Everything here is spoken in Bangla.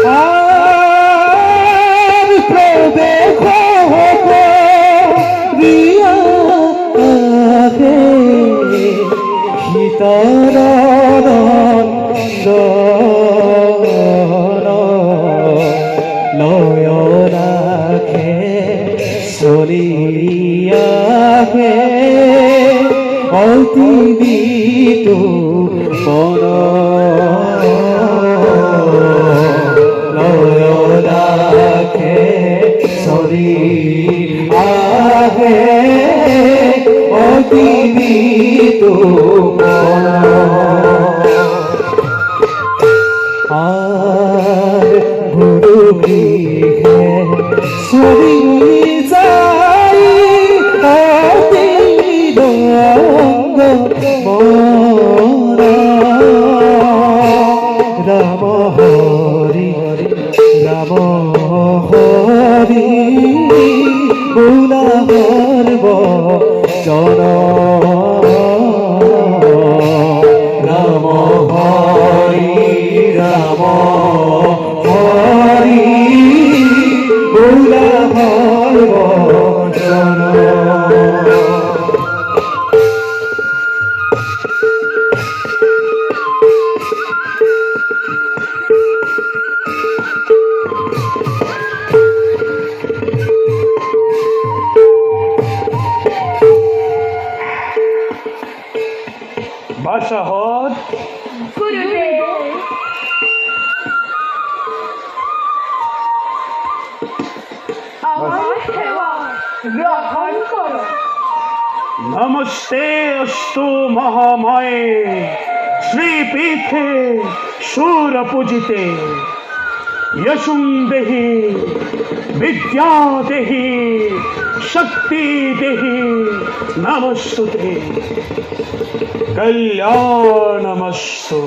আর প্রবেশ রিয়া আগে শীতলানন্দ নয়নাখে চলিয়াহে অতি বিতু মন নয়নাখে চলিয়াহে অতি বিতু মন আর গুরু গৃহে সরি যাই অতি রঙ্গ মরা রাম হরি রাম হরি বুলা হরব জন রাম হরি রাম হরি বুলা হরব জন বাসাহত গুরুদেব আমার সেবা গ্রহণ করো। নমস্তে অস্তু মহাময়ে শ্রীপীঠে সুর পূজিতে यशुं देहि विद्या देहि शक्ति देहि नमस्तुते कल्याणमस्तु।